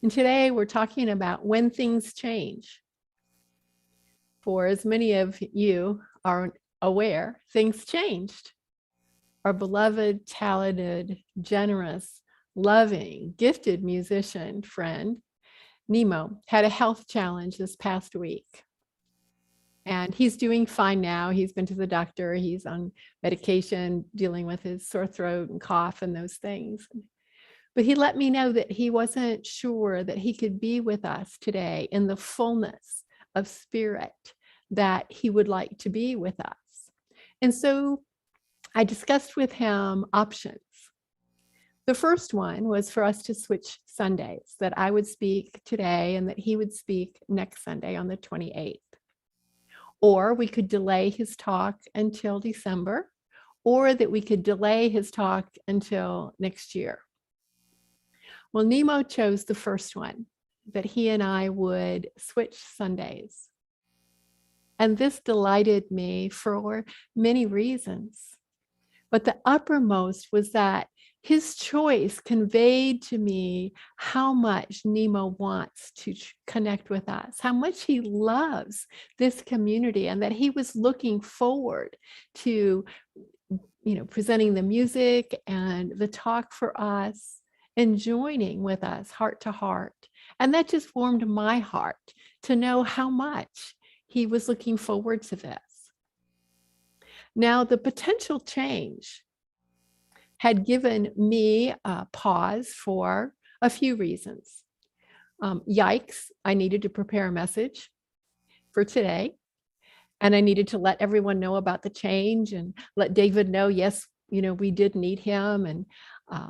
And today we're talking about when things change. For as many of you are aware, things changed. Our beloved, talented, generous, loving, gifted musician friend, Nemo, had a health challenge this past week. And he's doing fine now. He's been to the doctor. He's on medication, dealing with his sore throat and cough and those things. But he let me know that he wasn't sure that he could be with us today in the fullness of spirit that he would like to be with us. And so I discussed with him options. The first one was for us to switch Sundays, that I would speak today and that he would speak next Sunday on the 28th. Or we could delay his talk until December, or that we could delay his talk until next year. Well, Nemo chose the first one, that he and I would switch Sundays. And this delighted me for many reasons. But the uppermost was that his choice conveyed to me how much Nemo wants to connect with us, how much he loves this community, and that he was looking forward to, presenting the music and the talk for us and joining with us heart to heart. And that just warmed my heart to know how much he was looking forward to this. Now, the potential change had given me a pause for a few reasons. Yikes, I needed to prepare a message for today. And I needed to let everyone know about the change and let David know, yes, we did need him, and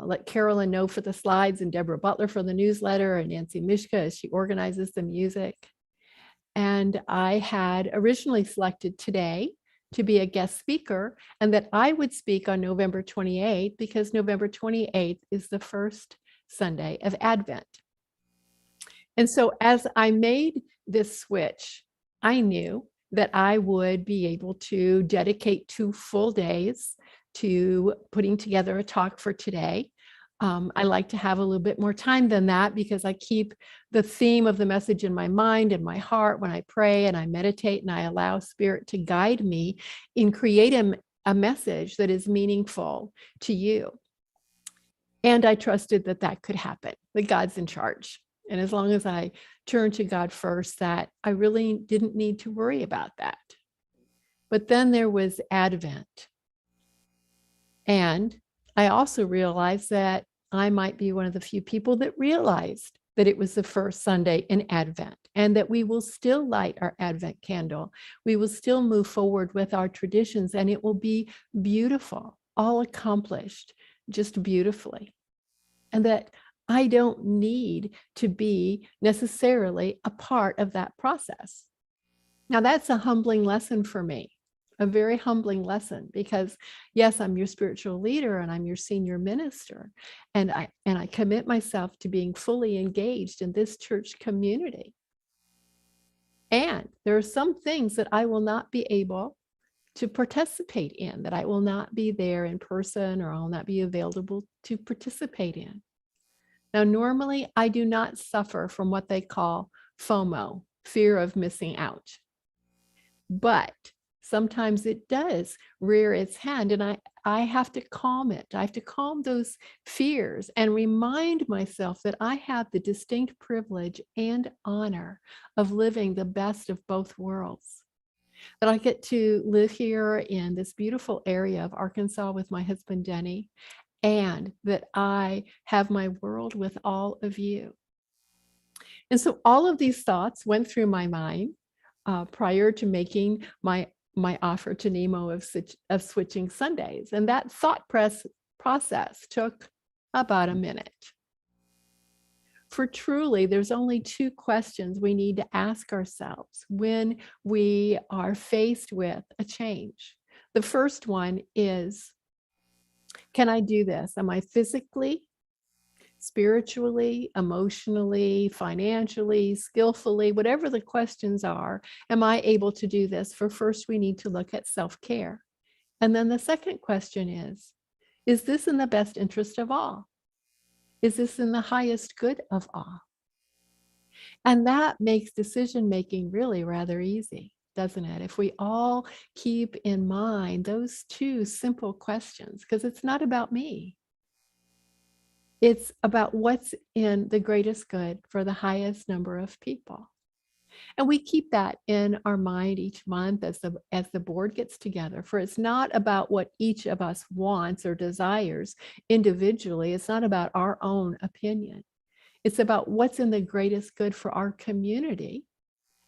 let Carolyn know for the slides, and Deborah Butler for the newsletter, and Nancy Mishka as she organizes the music. And I had originally selected today to be a guest speaker, and that I would speak on November 28th, because November 28th is the first Sunday of Advent. And so as I made this switch, I knew that I would be able to dedicate 2 full days to putting together a talk for today. I like to have a little bit more time than that, because I keep the theme of the message in my mind and my heart when I pray and I meditate, and I allow Spirit to guide me in creating a message that is meaningful to you. And I trusted that that could happen, that God's in charge. And as long as I turned to God first, that I really didn't need to worry about that. But then there was Advent. And I also realized that I might be one of the few people that realized that it was the first Sunday in Advent, and that we will still light our Advent candle. We will still move forward with our traditions, and it will be beautiful, all accomplished just beautifully. And that I don't need to be necessarily a part of that process. Now, that's a humbling lesson for me. A very humbling lesson, because yes, I'm your spiritual leader and I'm your senior minister, and I commit myself to being fully engaged in this church community. And there are some things that I will not be able to participate in, that I will not be there in person, or I'll not be available to participate in. Now, normally I do not suffer from what they call FOMO, fear of missing out. But sometimes it does rear its hand, and I have to calm it. I have to calm those fears and remind myself that I have the distinct privilege and honor of living the best of both worlds. That I get to live here in this beautiful area of Arkansas with my husband, Denny, and that I have my world with all of you. And so all of these thoughts went through my mind prior to making my offer to Nemo of switching Sundays. And that thought process took about a minute. For truly, there's only 2 questions we need to ask ourselves when we are faced with a change. The first one is, can I do this? Am I physically, spiritually, emotionally, financially, skillfully, whatever the questions are, am I able to do this? For first, we need to look at self-care. And then the second question is this in the best interest of all? Is this in the highest good of all? And that makes decision making really rather easy, doesn't it? If we all keep in mind those two simple questions, because it's not about me. It's about what's in the greatest good for the highest number of people. And we keep that in our mind each month as the board gets together. For it's not about what each of us wants or desires individually. It's not about our own opinion. It's about what's in the greatest good for our community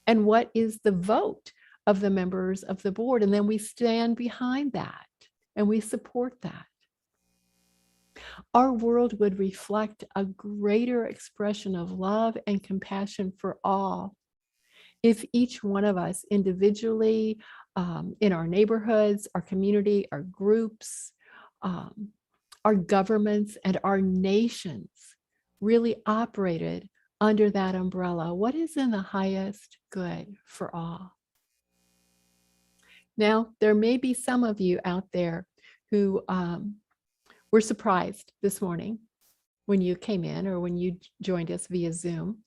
and what is the vote of the members of the board. And then we stand behind that and we support that. Our world would reflect a greater expression of love and compassion for all if each one of us individually, in our neighborhoods, our community, our groups, our governments, and our nations really operated under that umbrella. What is in the highest good for all? Now, there may be some of you out there who were surprised this morning when you came in or when you joined us via Zoom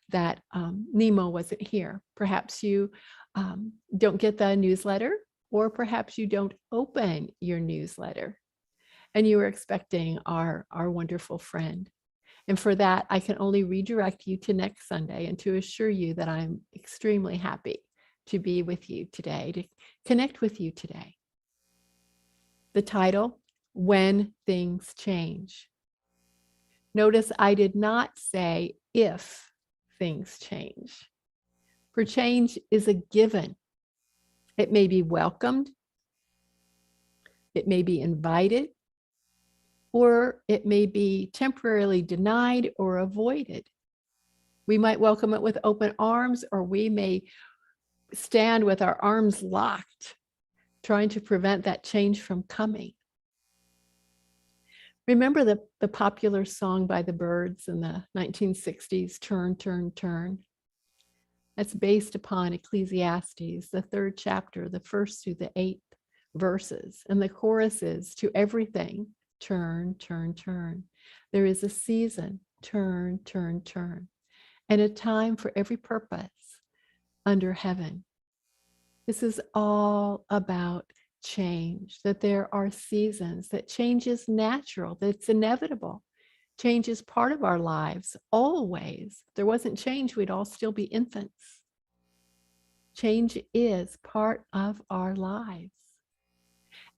that Nemo wasn't here. Perhaps you don't get the newsletter, or perhaps you don't open your newsletter and you were expecting our wonderful friend. And for that, I can only redirect you to next Sunday and to assure you that I'm extremely happy to be with you today, to connect with you today. The title, When Things Change. Notice I did not say if things change. For change is a given. It may be welcomed, it may be invited, or it may be temporarily denied or avoided. We might welcome it with open arms, or we may stand with our arms locked, trying to prevent that change from coming. Remember the popular song by the Byrds in the 1960s, Turn, Turn, Turn? That's based upon Ecclesiastes, the 3rd chapter, the 1st through the 8th verses. And the chorus is, to everything, turn, turn, turn. There is a season, turn, turn, turn, and a time for every purpose under heaven. This is all about change, that there are seasons, that change is natural, that it's inevitable. Change is part of our lives, always. If there wasn't change, we'd all still be infants. Change is part of our lives.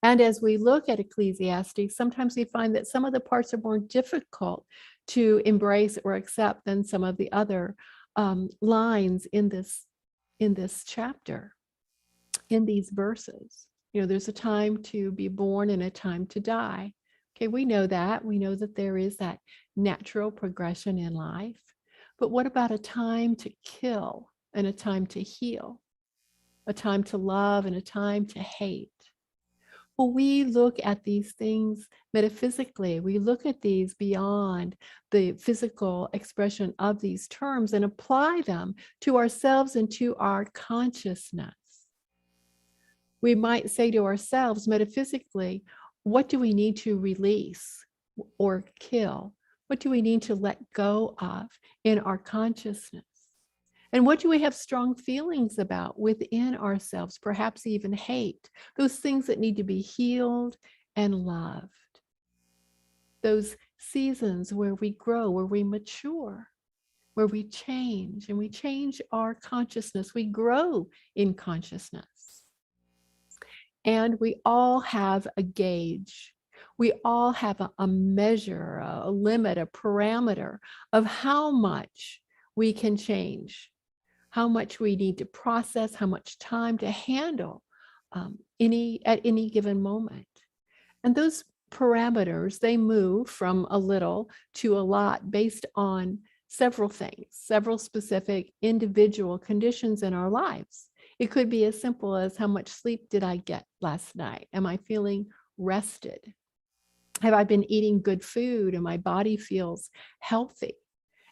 And as we look at Ecclesiastes, sometimes we find that some of the parts are more difficult to embrace or accept than some of the other lines in this chapter, in these verses. You know, there's a time to be born and a time to die. Okay, we know that. We know that there is that natural progression in life. But what about a time to kill and a time to heal? A time to love and a time to hate? Well, we look at these things metaphysically. We look at these beyond the physical expression of these terms and apply them to ourselves and to our consciousness. We might say to ourselves metaphysically, what do we need to release or kill? What do we need to let go of in our consciousness? And what do we have strong feelings about within ourselves, perhaps even hate? Those things that need to be healed and loved. Those seasons where we grow, where we mature, where we change, and we change our consciousness. We grow in consciousness. And we all have a gauge. We all have a measure, a limit, a parameter of how much we can change, how much we need to process, how much time to handle at any given moment. And those parameters, they move from a little to a lot based on several things, several specific individual conditions in our lives. It could be as simple as, how much sleep did I get last night? Am I feeling rested? Have I been eating good food and my body feels healthy?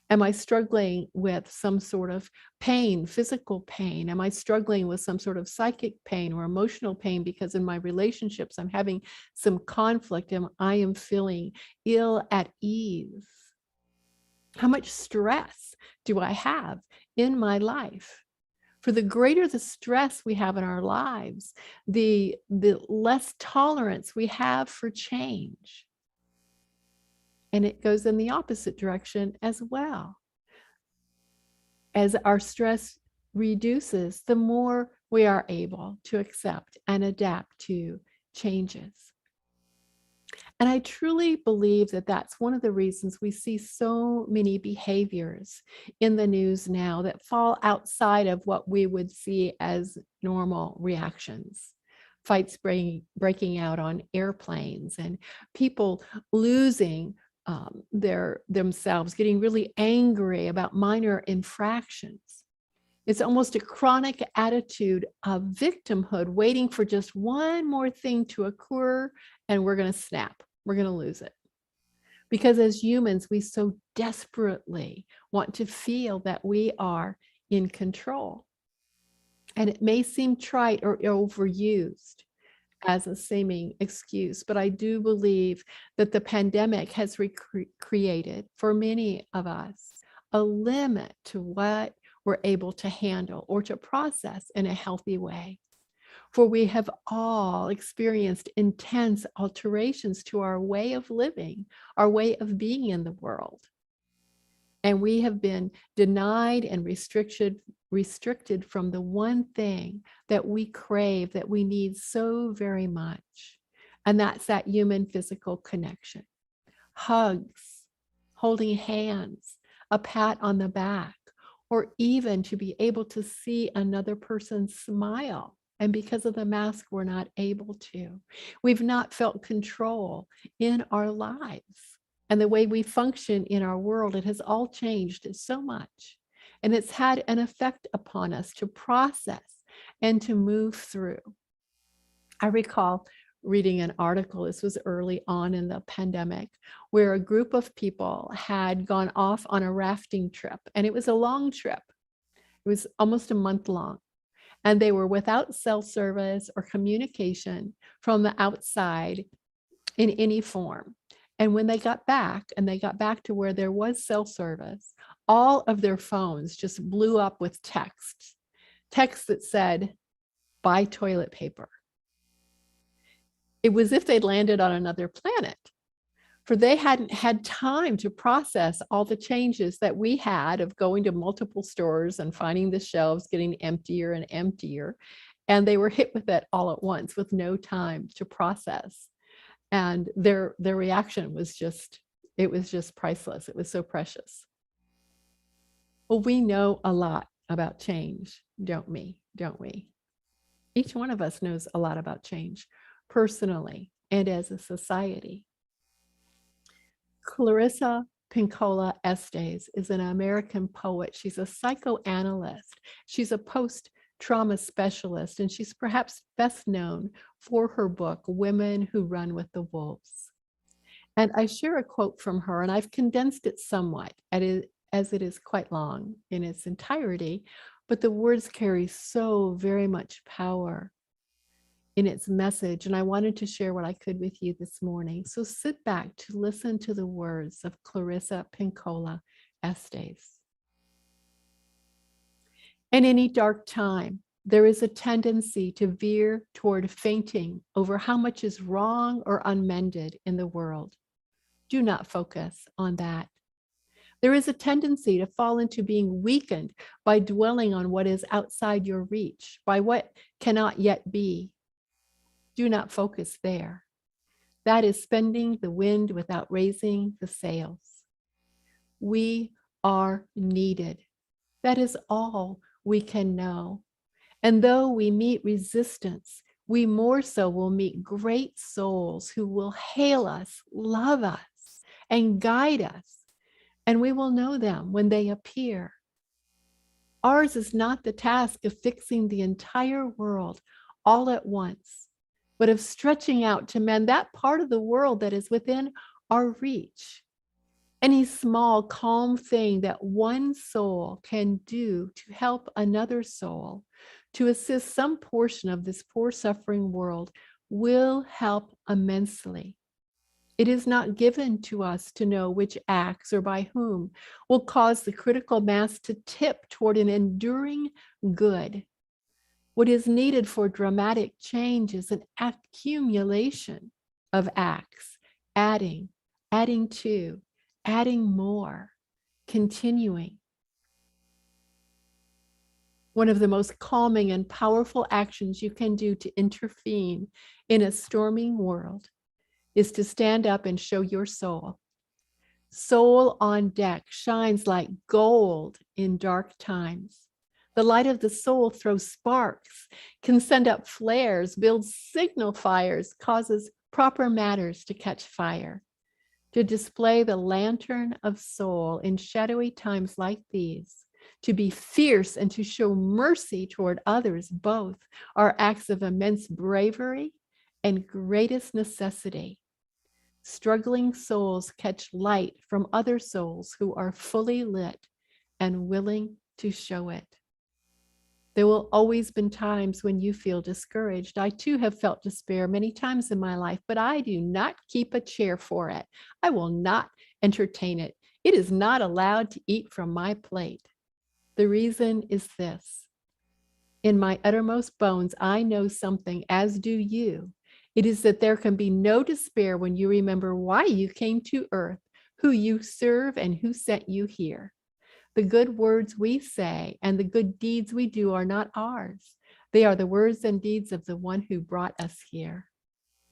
Am I struggling with some sort of pain, physical pain? Am I struggling with some sort of psychic pain or emotional pain because in my relationships I'm having some conflict and I am feeling ill at ease? How much stress do I have in my life? For the greater the stress we have in our lives, the less tolerance we have for change. And it goes in the opposite direction as well. As our stress reduces, the more we are able to accept and adapt to changes. And I truly believe that that's one of the reasons we see so many behaviors in the news now that fall outside of what we would see as normal reactions. Fights breaking out on airplanes, and people losing themselves, getting really angry about minor infractions. It's almost a chronic attitude of victimhood, waiting for just one more thing to occur, and we're going to snap. We're going to lose it. Because as humans, we so desperately want to feel that we are in control. And it may seem trite or overused as a seeming excuse, but I do believe that the pandemic has created for many of us a limit to what we're able to handle or to process in a healthy way. For we have all experienced intense alterations to our way of living, our way of being in the world. And we have been denied and restricted from the one thing that we crave, that we need so very much. And that's that human physical connection. Hugs, holding hands, a pat on the back, or even to be able to see another person smile. And because of the mask, we're not able to. We've not felt control in our lives. And the way we function in our world, it has all changed so much. And it's had an effect upon us to process and to move through. I recall reading an article, this was early on in the pandemic, where a group of people had gone off on a rafting trip. And it was a long trip. It was almost a month long. And they were without cell service or communication from the outside in any form. And when they got back, and they got back to where there was cell service, all of their phones just blew up with text that said, buy toilet paper. It was as if they'd landed on another planet, for they hadn't had time to process all the changes that we had of going to multiple stores and finding the shelves getting emptier and emptier. And they were hit with it all at once with no time to process. And their reaction was just priceless. It was so precious. Well, we know a lot about change, don't we? Each one of us knows a lot about change, personally and as a society. Clarissa Pinkola Estes is an American poet. She's a psychoanalyst. She's a post-trauma specialist, and she's perhaps best known for her book, Women Who Run with the Wolves. And I share a quote from her, and I've condensed it somewhat as it is quite long in its entirety, but the words carry so very much power in its message, and I wanted to share what I could with you this morning. So sit back to listen to the words of Clarissa Pinkola Estes. In any dark time, there is a tendency to veer toward fainting over how much is wrong or unmended in the world. Do not focus on that. There is a tendency to fall into being weakened by dwelling on what is outside your reach, by what cannot yet be. Do not focus there. That is spending the wind without raising the sails. We are needed. That is all we can know. And though we meet resistance, we more so will meet great souls who will hail us, love us, and guide us. And we will know them when they appear. Ours is not the task of fixing the entire world all at once, but of stretching out to mend that part of the world that is within our reach. Any small, calm thing that one soul can do to help another soul, to assist some portion of this poor suffering world, will help immensely. It is not given to us to know which acts or by whom will cause the critical mass to tip toward an enduring good. What is needed for dramatic change is an accumulation of acts, adding, adding to, adding more, continuing. One of the most calming and powerful actions you can do to intervene in a storming world is to stand up and show your soul. Soul on deck shines like gold in dark times. The light of the soul throws sparks, can send up flares, builds signal fires, causes proper matters to catch fire. To display the lantern of soul in shadowy times like these, to be fierce and to show mercy toward others, both are acts of immense bravery and greatest necessity. Struggling souls catch light from other souls who are fully lit and willing to show it. There will always be times when you feel discouraged. I too have felt despair many times in my life, but I do not keep a chair for it. I will not entertain it. It is not allowed to eat from my plate. The reason is this. In my uttermost bones, I know something, as do you. It is that there can be no despair when you remember why you came to earth, who you serve, and who sent you here. The good words we say and the good deeds we do are not ours. They are the words and deeds of the one who brought us here.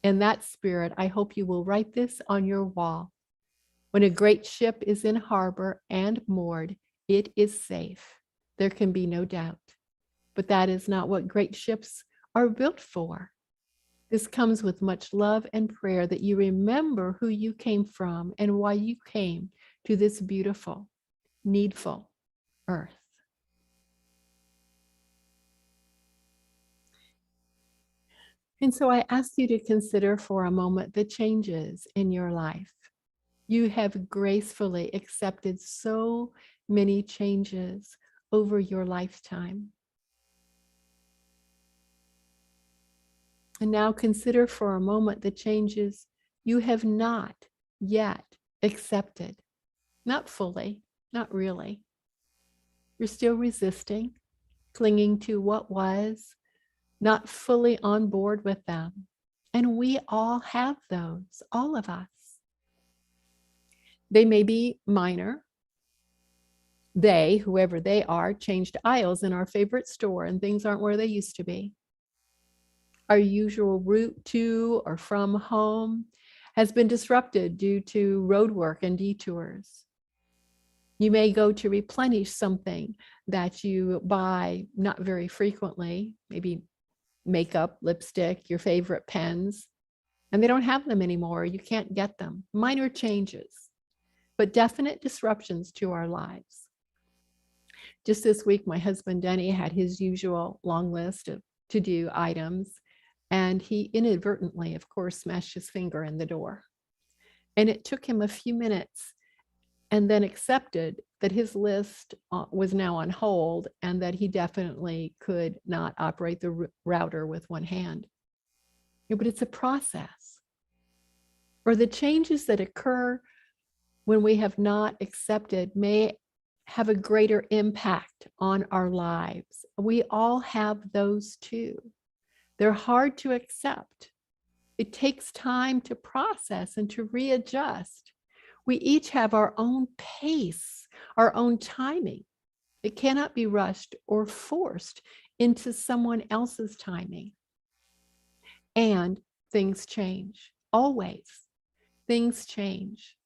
In that spirit, I hope you will write this on your wall. When a great ship is in harbor and moored, it is safe. There can be no doubt. But that is not what great ships are built for. This comes with much love and prayer that you remember who you came from and why you came to this beautiful, needful earth. And so I ask you to consider for a moment the changes in your life. You have gracefully accepted so many changes over your lifetime. And now consider for a moment the changes you have not yet accepted. Not fully, not really. You're still resisting, clinging to what was, not fully on board with them. And we all have those, all of us. They may be minor. They, whoever they are, changed aisles in our favorite store and things aren't where they used to be. Our usual route to or from home has been disrupted due to road work and detours. You may go to replenish something that you buy not very frequently, maybe makeup, lipstick, your favorite pens, and they don't have them anymore. You can't get them. Minor changes, but definite disruptions to our lives. Just this week, my husband Denny had his usual long list of to-do items, and he inadvertently, of course, smashed his finger in the door. And it took him a few minutes and then accepted that his list was now on hold and that he definitely could not operate the router with one hand. But it's a process. Or the changes that occur when we have not accepted may have a greater impact on our lives. We all have those too. They're hard to accept. It takes time to process and to readjust. We each have our own pace, our own timing. It cannot be rushed or forced into someone else's timing. And things change, always. Things change.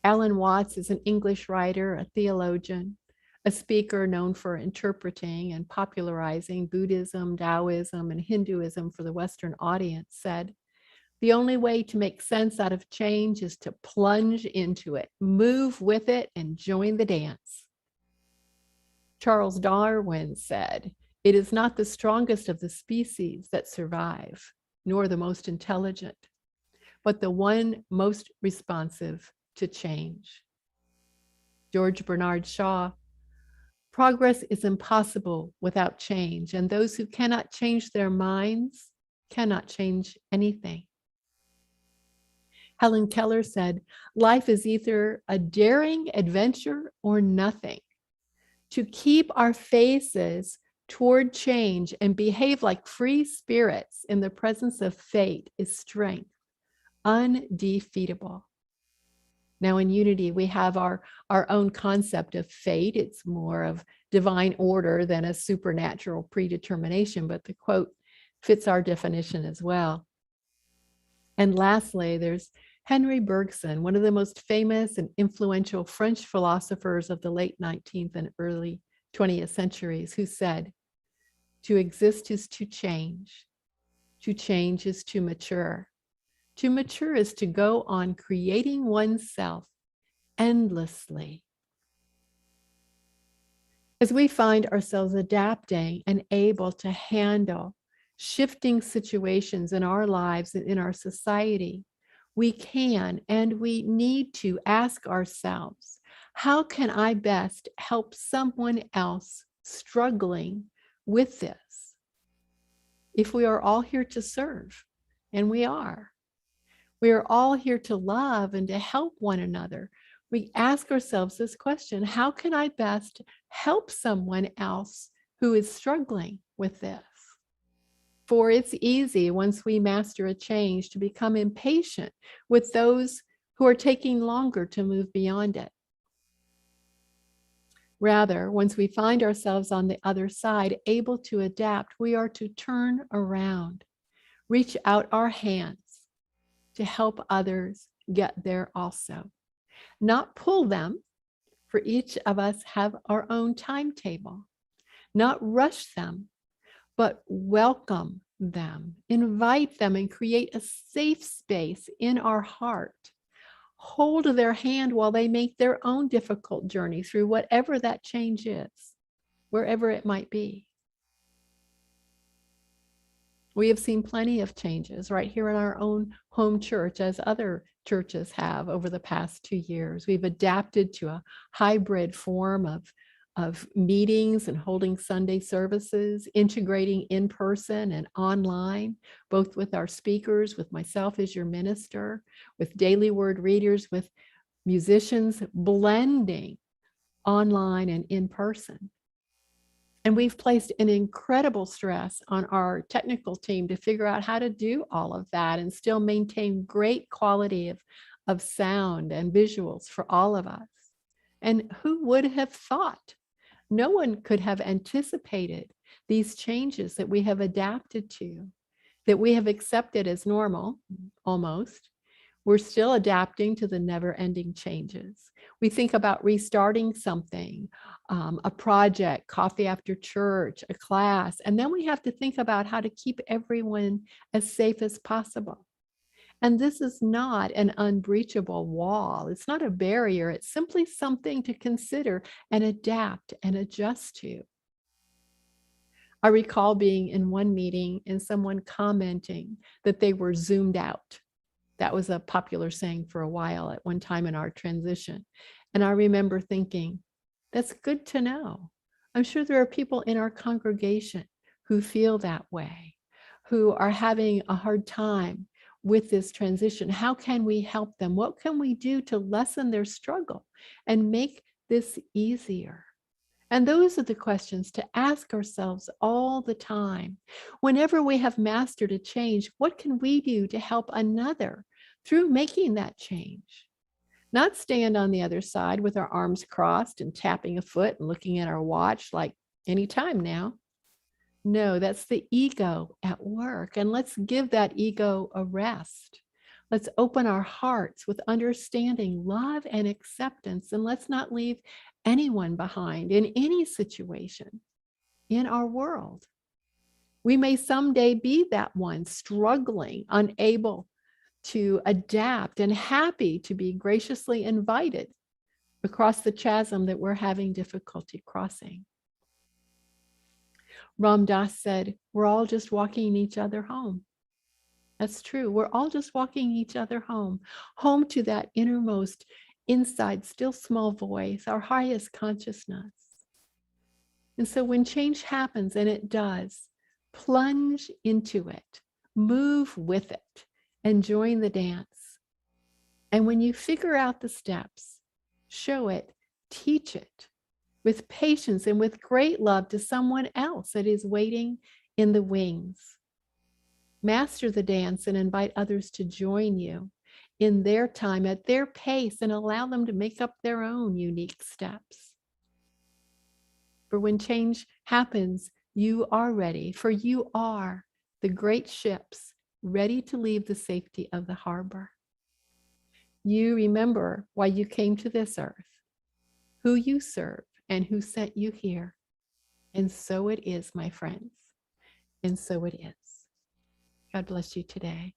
Alan Watts is an English writer, a theologian, a speaker known for interpreting and popularizing Buddhism, Taoism, and Hinduism for the Western audience, said, "The only way to make sense out of change is to plunge into it, move with it, and join the dance." Charles Darwin said, "It is not the strongest of the species that survive, nor the most intelligent, but the one most responsive to change." George Bernard Shaw, "Progress is impossible without change, and those who cannot change their minds cannot change anything." Helen Keller said, life is either a daring adventure or nothing. To keep our faces toward change and behave like free spirits in the presence of fate is strength, undefeatable. Now in Unity, we have our own concept of fate. It's more of divine order than a supernatural predetermination, but the quote fits our definition as well. And lastly, there's Henry Bergson, one of the most famous and influential French philosophers of the late 19th and early 20th centuries, who said, to exist is to change is to mature. To mature is to go on creating oneself endlessly. As we find ourselves adapting and able to handle shifting situations in our lives and in our society, we can and we need to ask ourselves, how can I best help someone else struggling with this? If we are all here to serve, and we are all here to love and to help one another, we ask ourselves this question, how can I best help someone else who is struggling with this? For it's easy, once we master a change, to become impatient with those who are taking longer to move beyond it. Rather, once we find ourselves on the other side, able to adapt, we are to turn around, reach out our hands to help others get there also. Not pull them, for each of us have our own timetable. Not rush them, but welcome them, invite them, and create a safe space in our heart. Hold their hand while they make their own difficult journey through whatever that change is, wherever it might be. We have seen plenty of changes right here in our own home church, as other churches have over the past 2 years. We've adapted to a hybrid form of meetings and holding Sunday services, integrating in person and online, both with our speakers, with myself as your minister, with daily word readers, with musicians, blending online and in person. And we've placed an incredible stress on our technical team to figure out how to do all of that and still maintain great quality of sound and visuals for all of us. And who would have thought? No one could have anticipated these changes that we have adapted to, that we have accepted as normal, almost. We're still adapting to the never-ending changes. We think about restarting something, a project, coffee after church, a class, and then we have to think about how to keep everyone as safe as possible. And this is not an unbreachable wall. It's not a barrier. It's simply something to consider and adapt and adjust to. I recall being in one meeting and someone commenting that they were zoomed out. That was a popular saying for a while at one time in our transition. And I remember thinking, that's good to know. I'm sure there are people in our congregation who feel that way, who are having a hard time with this transition. How can we help them? What can we do to lessen their struggle and make this easier? And those are the questions to ask ourselves all the time. Whenever we have mastered a change, what can we do to help another through making that change? Not stand on the other side with our arms crossed and tapping a foot and looking at our watch like any time now. No, that's the ego at work. And let's give that ego a rest. Let's open our hearts with understanding, love, and acceptance. And let's not leave anyone behind in any situation in our world. We may someday be that one struggling, unable to adapt, and happy to be graciously invited across the chasm that we're having difficulty crossing. Ram Dass said, we're all just walking each other home. That's true. We're all just walking each other home to that innermost, inside, still small voice, our highest consciousness. And so when change happens, and it does, plunge into it, move with it, and join the dance. And when you figure out the steps, show it, teach it with patience and with great love to someone else that is waiting in the wings. Master the dance and invite others to join you in their time, at their pace, and allow them to make up their own unique steps. For when change happens, you are ready, for you are the great ships ready to leave the safety of the harbor. You remember why you came to this earth, who you serve, and who sent you here. And so it is, my friends. And so it is. God bless you today.